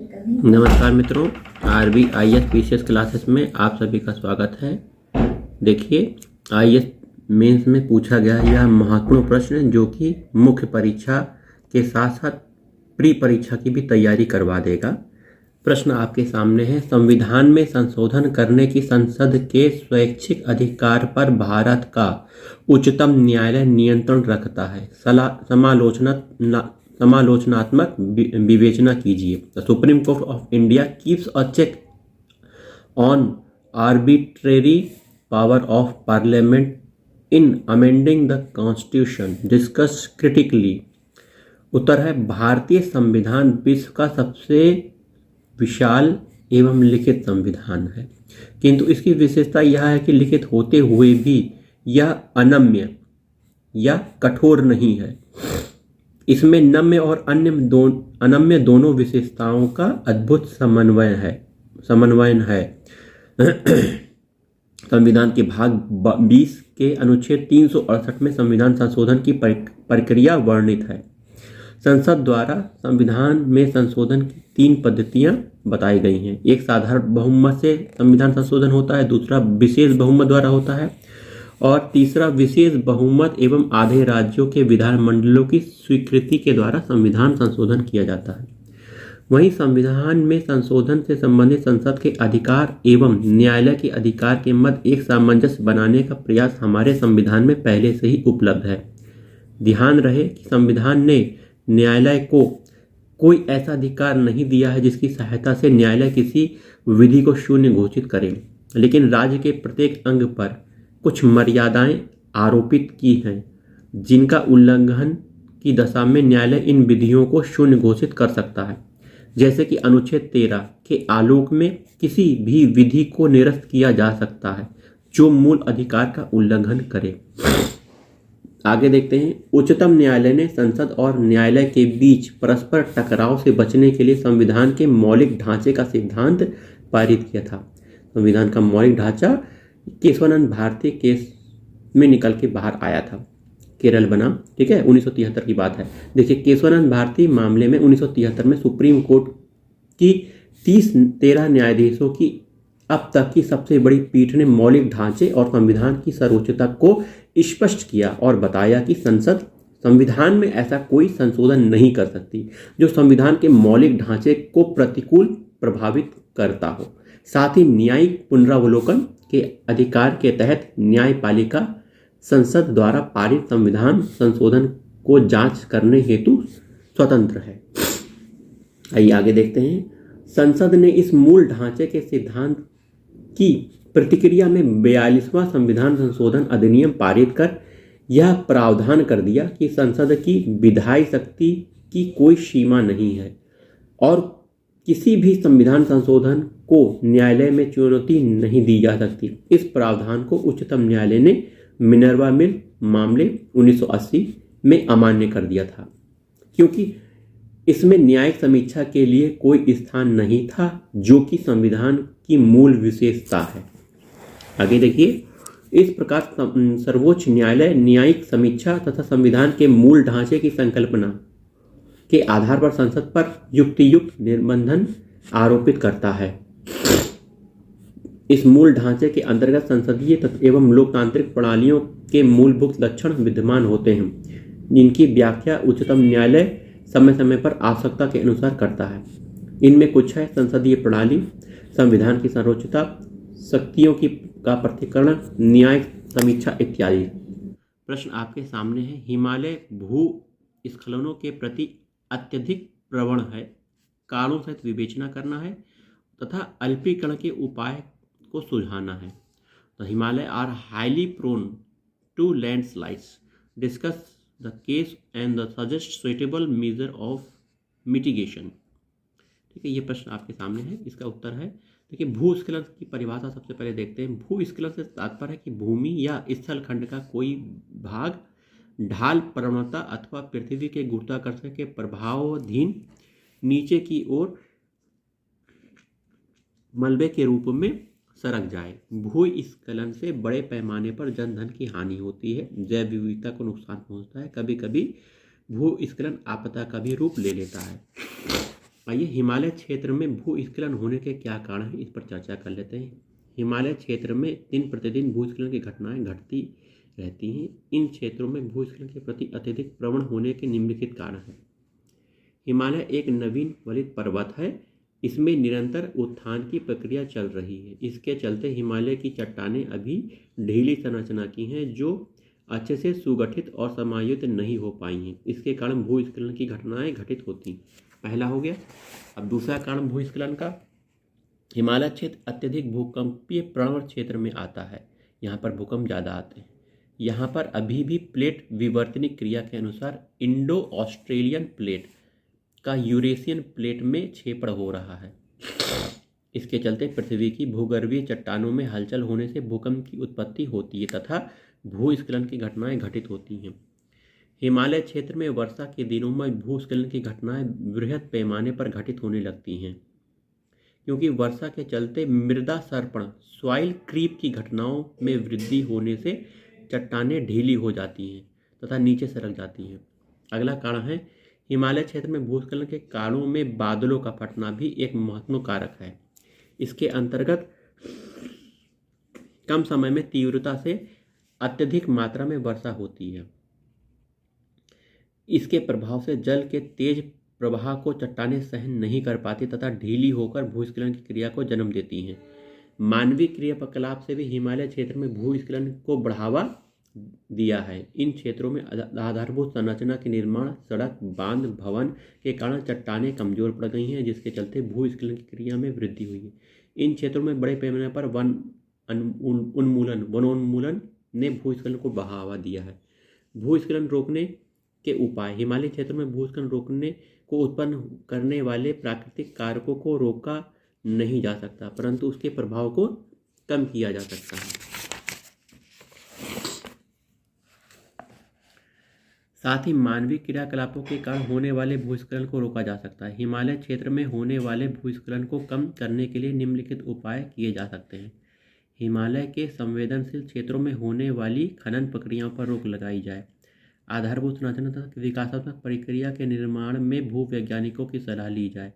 नमस्कार मित्रों, RBIS PCS classes में आप सभी का स्वागत है। देखिए, IAS मेंस में पूछा गया यह महत्वपूर्ण प्रश्न जो कि मुख्य परीक्षा के साथ साथ प्री परीक्षा की भी तैयारी करवा देगा। प्रश्न आपके सामने है। संविधान में संशोधन करने की संसद के स्वैच्छिक अधिकार पर भारत का उच्चतम न्यायालय नियंत्रण रखता है। समालोचनात्मक विवेचना कीजिए। The Supreme Court of India keeps a check on arbitrary power of parliament in amending the constitution. Discuss critically. उत्तर है भारतीय संविधान विश्व का सबसे विशाल एवं लिखित संविधान है, किंतु इसकी विशेषता यह है कि लिखित होते हुए भी यह अनम्य या कठोर नहीं है। इसमें नम्य और अनम्य दोनों विशेषताओं का अद्भुत समन्वय है। संविधान के भाग 20 के अनुच्छेद 368 में संविधान संशोधन की प्रक्रिया वर्णित है। संसद द्वारा संविधान में संशोधन की 3 पद्धतियां बताई गई हैं। एक साधारण बहुमत से संविधान संशोधन होता है, दूसरा विशेष बहुमत द्वारा होता है और तीसरा विशेष बहुमत एवं आधे राज्यों के विधानमंडलों की स्वीकृति के द्वारा संविधान संशोधन किया जाता है। वहीं संविधान में संशोधन से संबंधित संसद के अधिकार एवं न्यायालय के अधिकार के मध्य एक सामंजस्य बनाने का प्रयास हमारे संविधान में पहले से ही उपलब्ध है। ध्यान रहे कि संविधान ने न्यायालय को कोई ऐसा अधिकार नहीं दिया है जिसकी सहायता से न्यायालय किसी विधि को शून्य घोषित करे, लेकिन राज्य के प्रत्येक अंग पर कुछ मर्यादाएं आरोपित की हैं, जिनका उल्लंघन की दशा में न्यायालय इन विधियों को शून्य घोषित कर सकता है। जैसे कि अनुच्छेद 13 के आलोक में किसी भी विधि को निरस्त किया जा सकता है जो मूल अधिकार का उल्लंघन करे। आगे देखते हैं। उच्चतम न्यायालय ने संसद और न्यायालय के बीच परस्पर टकराव से बचने के लिए संविधान के मौलिक ढांचे का सिद्धांत पारित किया था। संविधान का मौलिक ढांचा केशवानंद भारती केस में निकल के बाहर आया था, केरल बना, ठीक है, 1973 की बात है। देखिए, केशवानंद भारती मामले में 1973 में सुप्रीम कोर्ट की 13 न्यायाधीशों की अब तक की सबसे बड़ी पीठ ने मौलिक ढांचे और संविधान की सर्वोच्चता को स्पष्ट किया और बताया कि संसद संविधान में ऐसा कोई संशोधन नहीं कर सकती जो संविधान के मौलिक ढांचे को प्रतिकूल प्रभावित करता हो। साथ ही न्यायिक पुनरावलोकन के अधिकार के तहत न्यायपालिका संसद द्वारा पारित संविधान संशोधन को जांच करने हेतु स्वतंत्र है। आइए आगे देखते हैं। संसद ने इस मूल ढांचे के सिद्धांत की प्रतिक्रिया में 42वां संविधान संशोधन अधिनियम पारित कर यह प्रावधान कर दिया कि संसद की विधायी शक्ति की कोई सीमा नहीं है और किसी भी संविधान संशोधन को न्यायालय में चुनौती नहीं दी जा सकती। इस प्रावधान को उच्चतम न्यायालय ने मिनर्वा मिल मामले 1980 में अमान्य कर दिया था, क्योंकि इसमें न्यायिक समीक्षा के लिए कोई स्थान नहीं था, जो कि संविधान की मूल विशेषता है। आगे देखिए। इस प्रकार सर्वोच्च न्यायालय न्यायिक समीक्षा तथा संविधान के मूल ढांचे की संकल्पना के आधार पर संसद पर युक्तियुक्त निर्बंधन आरोपित करता है। इस मूल ढांचे के अंतर्गत संसदीय एवं लोकतांत्रिक प्रणालियों के मूलभूत लक्षण विद्यमान होते हैं, जिनकी व्याख्या उच्चतम न्यायालय समय समय पर आवश्यकता के अनुसार करता है। इनमें कुछ है: संसदीय प्रणाली, संविधान की सर्वोच्चता, शक्तियों का पृथक्करण, न्यायिक समीक्षा इत्यादि। प्रश्न आपके सामने है। हिमालय भूस्खलनों के प्रति अत्यधिक प्रवण है, कारणों सहित विवेचना करना है तथा अल्पीकरण के उपाय को सुझाना है। The Himalaya are highly prone to landslides. Discuss the case and the suggest suitable measure of mitigation. ठीक है, ये प्रश्न आपके सामने है। इसका उत्तर है, देखिए, भूस्खलन की परिभाषा सबसे पहले देखते हैं। भूस्खलन से तात्पर्य है कि भूमि या स्थल खंड का कोई भाग ढाल प्रवणता अथवा पृथ्वी के गुरुत्वाकर्षण के प्रभावाधीन नीचे की ओर मलबे के रूप में सरक जाए। भूस्खलन से बड़े पैमाने पर जनधन की हानि होती है, जैव विविधता को नुकसान पहुंचता है। कभी कभी भूस्खलन आपदा का भी रूप ले लेता है। आइए हिमालय क्षेत्र में भूस्खलन होने के क्या कारण हैं, इस पर चर्चा कर लेते हैं। हिमालय क्षेत्र में दिन प्रतिदिन भूस्खलन की घटनाएं घटती रहती हैं। इन क्षेत्रों में भूस्खलन के प्रति अत्यधिक प्रवण होने के निम्नलिखित कारण हैं। हिमालय एक नवीन वलित पर्वत है। इसमें निरंतर उत्थान की प्रक्रिया चल रही है। इसके चलते हिमालय की चट्टानें अभी ढीली संरचना की हैं, जो अच्छे से सुगठित और समायोजित नहीं हो पाई हैं। इसके कारण भूस्खलन की घटनाएं घटित होती। पहला हो गया। अब दूसरा कारण भूस्खलन का, हिमालय क्षेत्र अत्यधिक भूकंपीय प्रवण क्षेत्र में आता है। यहाँ पर भूकंप ज़्यादा आते हैं। यहाँ पर अभी भी प्लेट विवर्तनिक क्रिया के अनुसार इंडो ऑस्ट्रेलियन प्लेट का यूरेशियन प्लेट में क्षेपण हो रहा है। इसके चलते पृथ्वी की भूगर्भीय चट्टानों में हलचल होने से भूकंप की उत्पत्ति होती है तथा भूस्खलन की घटनाएं घटित होती हैं। हिमालय क्षेत्र में वर्षा के दिनों में भूस्खलन की घटनाएं बृहद पैमाने पर घटित होने लगती हैं, क्योंकि वर्षा के चलते मृदा सर्पण सॉइल क्रीप की घटनाओं में वृद्धि होने से चट्टानें ढीली हो जाती हैं तथा नीचे सरक जाती हैं। अगला कारण है, हिमालय क्षेत्र में भूस्खलन के कारणों में बादलों का फटना भी एक महत्वपूर्ण कारक है। इसके अंतर्गत कम समय में तीव्रता से अत्यधिक मात्रा में वर्षा होती है। इसके प्रभाव से जल के तेज प्रवाह को चट्टानें सहन नहीं कर पाती तथा ढीली होकर भूस्खलन की क्रिया को जन्म देती हैं। मानवीय क्रियाकलाप से भी हिमालय क्षेत्र में भूस्खलन को बढ़ावा दिया है। इन क्षेत्रों में आधारभूत संरचना के निर्माण, सड़क, बांध, भवन के कारण चट्टानें कमजोर पड़ गई हैं, जिसके चलते भूस्खलन की क्रिया में वृद्धि हुई है। इन क्षेत्रों में बड़े पैमाने पर वनोन्मूलन ने भूस्खलन को बढ़ावा दिया है। भूस्खलन रोकने के उपाय, हिमालय क्षेत्र में भूस्खलन रोकने को उत्पन्न करने वाले प्राकृतिक कारकों को रोका नहीं जा सकता, परंतु उसके प्रभाव को कम किया जा सकता है। साथ ही मानवीय क्रियाकलापों के कारण होने वाले भूस्खलन को रोका जा सकता है। हिमालय क्षेत्र में होने वाले भूस्खलन को कम करने के लिए निम्नलिखित उपाय किए जा सकते हैं। हिमालय के संवेदनशील क्षेत्रों में होने वाली खनन प्रक्रियाओं पर रोक लगाई जाए। आधारभूत संरचना तथा विकासात्मक प्रक्रिया के निर्माण में भूवैज्ञानिकों की सलाह ली जाए।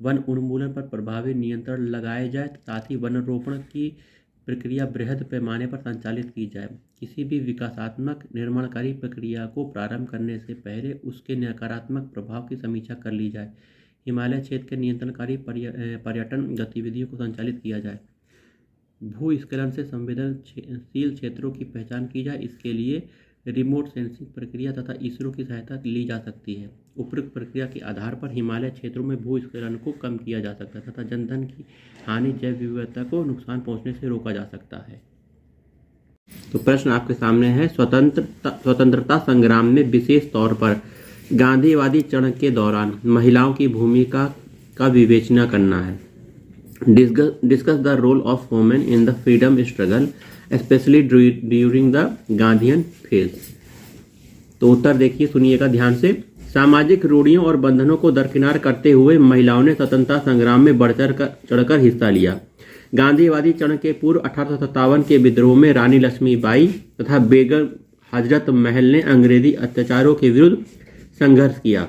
वन उन्मूलन पर प्रभावी नियंत्रण लगाए जाए, साथ ही वन रोपण की प्रक्रिया बृहद पैमाने पर संचालित की जाए। किसी भी विकासात्मक निर्माणकारी प्रक्रिया को प्रारंभ करने से पहले उसके नकारात्मक प्रभाव की समीक्षा कर ली जाए। हिमालय क्षेत्र के नियंत्रणकारी पर्यटन गतिविधियों को संचालित किया जाए। भूस्खलन से संवेदनशील क्षेत्रों की पहचान की जाए। इसके लिए रिमोट सेंसिंग प्रक्रिया तथा इसरो की सहायता ली जा सकती है। उपरोक्त प्रक्रिया के आधार पर हिमालय क्षेत्रों में भूस्खलन को कम किया जा सकता है तथा जनधन की हानि, जैव विविधता को नुकसान पहुंचने से रोका जा सकता है। तो प्रश्न आपके सामने है, स्वतंत्रता संग्राम में विशेष तौर पर गांधीवादी चरण के दौरान महिलाओं की भूमिका का विवेचना करना है। Discuss the role of women in the freedom struggle specially during the Gandhian phase. तो उत्तर देखिए, सुनिएगा ध्यान से। सामाजिक रूढ़ियों और बंधनों को दरकिनार करते हुए महिलाओं ने स्वतंत्रता संग्राम में बढ़ चढ़कर हिस्सा लिया। गांधीवादी चरण के पूर्व 1857 के विद्रोह में रानी लक्ष्मीबाई तथा बेगम हजरत महल ने अंग्रेजी अत्याचारों के विरुद्ध संघर्ष किया।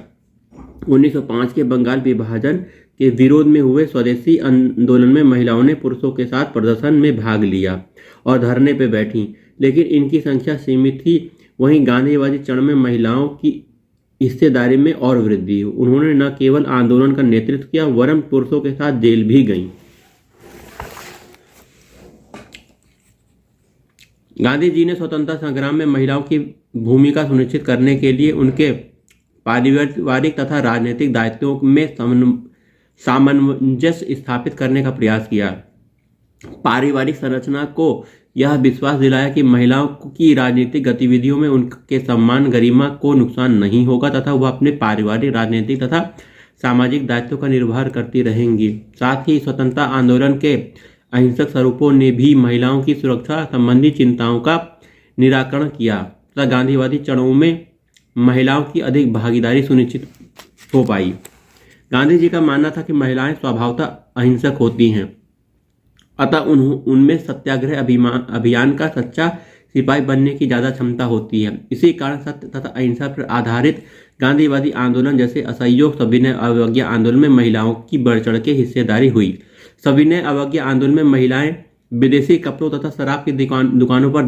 1905 के बंगाल विभाजन के विरोध में हुए स्वदेशी आंदोलन में महिलाओं ने पुरुषों के साथ प्रदर्शन में भाग लिया और धरने पर बैठी, लेकिन इनकी संख्या सीमित थी। वहीं गांधीवादी चरण में महिलाओं की हिस्सेदारी में और वृद्धि हुई। उन्होंने न केवल आंदोलन का नेतृत्व किया, वरन पुरुषों के साथ जेल भी गईं। गांधी जी ने स्वतंत्रता संग्राम में महिलाओं की भूमिका सुनिश्चित करने के लिए उनके पारिवारिक तथा राजनीतिक दायित्वों में सामंजस्य स्थापित करने का प्रयास किया। पारिवारिक संरचना को यह विश्वास दिलाया कि महिलाओं की राजनीतिक गतिविधियों में उनके सम्मान, गरिमा को नुकसान नहीं होगा तथा वह अपने पारिवारिक, राजनीतिक तथा सामाजिक दायित्वों का निर्वाह करती रहेंगी। साथ ही स्वतंत्रता आंदोलन के अहिंसक स्वरूपों ने भी महिलाओं की सुरक्षा संबंधी चिंताओं का निराकरण किया तथा गांधीवादी चरणों में महिलाओं की अधिक भागीदारी सुनिश्चित हो पाई। गांधी जी का मानना था कि महिलाएं स्वभावतः अहिंसक होती हैं, अतः उनमें सत्याग्रह अभियान का सच्चा सिपाही बनने की ज़्यादा क्षमता होती है। इसी कारण सत्य तथा अहिंसा पर आधारित गांधीवादी आंदोलन जैसे असहयोग सविनय अवज्ञा आंदोलन में महिलाओं की बढ़ चढ़ के हिस्सेदारी हुई। सविनय अवज्ञा आंदोलन में महिलाएं विदेशी कपड़ों तथा शराब की दुकानों पर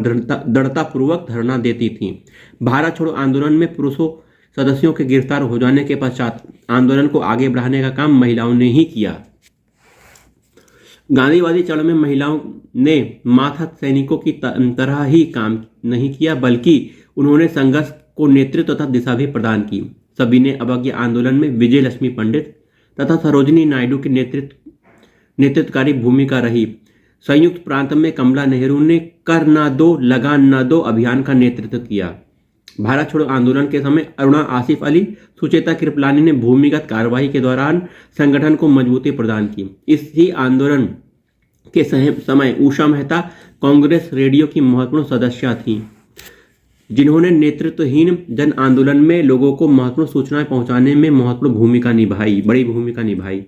दृढ़तापूर्वक धरना देती थीं। भारत छोड़ो आंदोलन में पुरुषों सदस्यों के गिरफ्तार हो जाने के पश्चात आंदोलन को आगे बढ़ाने का काम महिलाओं ने ही किया। गांधीवादी चरण में महिलाओं ने माथा सैनिकों की तरह ही काम नहीं किया, बल्कि उन्होंने संघर्ष को नेतृत्व तथा दिशा भी प्रदान की। सविनय अवज्ञा आंदोलन में विजय लक्ष्मी पंडित तथा सरोजिनी नायडू की नेतृत्वकारी भूमिका रही। संयुक्त प्रांत में कमला नेहरू ने कर न दो लगान न दो अभियान का नेतृत्व किया। भारत छोड़ो आंदोलन के समय अरुणा आसिफ अली, सुचेता कृपलानी ने भूमिगत कार्रवाई के दौरान संगठन को मजबूती प्रदान की। इसी आंदोलन के समय उषा मेहता कांग्रेस रेडियो की महत्वपूर्ण सदस्य थीं, जिन्होंने नेतृत्वहीन जन आंदोलन में लोगों को महत्वपूर्ण सूचनाएं पहुंचाने में बड़ी भूमिका निभाई।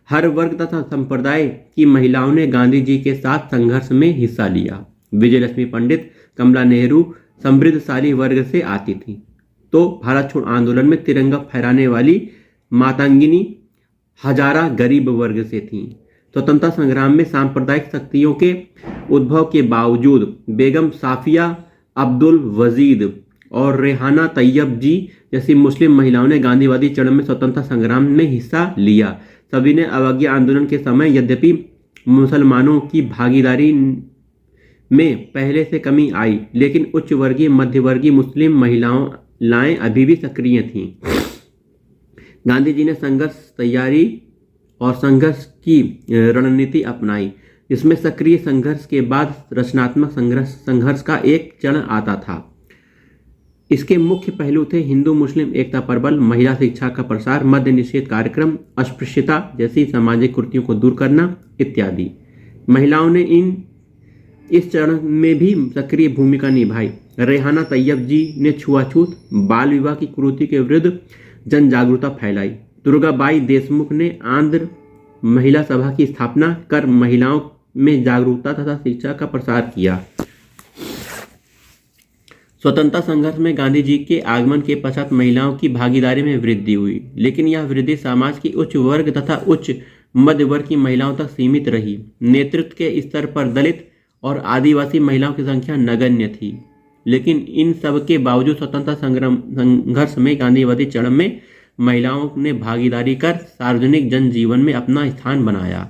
हर वर्ग तथा संप्रदाय की महिलाओं ने गांधी जी के साथ संघर्ष में हिस्सा लिया। विजय लक्ष्मी पंडित, कमला नेहरू समृद्धशाली वर्ग से आती थीं, तो भारत छोड़ो आंदोलन में तिरंगा फहराने वाली मातंगिनी हजारा गरीब वर्ग से थीं। स्वतंत्रता संग्राम में सांप्रदायिक शक्तियों के उद्भव के बावजूद बेगम साफिया अब्दुल वजीद और रेहाना तैयब जी जैसी मुस्लिम महिलाओं ने गांधीवादी चरण में स्वतंत्रता संग्राम में हिस्सा लिया। सविनय अवज्ञा आंदोलन के समय यद्यपि मुसलमानों की भागीदारी में पहले से कमी आई, लेकिन उच्च वर्गीय मध्यवर्गीय मुस्लिम महिलाएं अभी भी सक्रिय थीं। गांधी जी ने संघर्ष तैयारी और संघर्ष की रणनीति अपनाई, जिसमें सक्रिय संघर्ष के बाद रचनात्मक संघर्ष का एक चरण आता था। इसके मुख्य पहलू थे हिंदू मुस्लिम एकता प्रबल, महिला शिक्षा का प्रसार, मद्य निषेध कार्यक्रम, अस्पृश्यता जैसी सामाजिक कुरीतियों को दूर करना इत्यादि। महिलाओं ने इस चरण में भी सक्रिय भूमिका निभाई। रेहाना तैयब जी ने छुआछूत, बाल विवाह की कुरीति के विरुद्ध जन जागरूकता फैलाई। दुर्गाबाई देशमुख ने आंध्र महिला सभा की स्थापना कर महिलाओं में जागरूकता तथा शिक्षा का प्रसार किया। स्वतंत्रता संघर्ष में गांधी जी के आगमन के पश्चात महिलाओं की भागीदारी में वृद्धि हुई, लेकिन यह वृद्धि समाज की उच्च वर्ग तथा उच्च मध्य वर्ग की महिलाओं तक सीमित रही। नेतृत्व के स्तर पर दलित और आदिवासी महिलाओं की संख्या नगण्य थी, लेकिन इन सब के बावजूद स्वतंत्रता संघर्ष में गांधीवादी चरण में महिलाओं ने भागीदारी कर सार्वजनिक जनजीवन में अपना स्थान बनाया।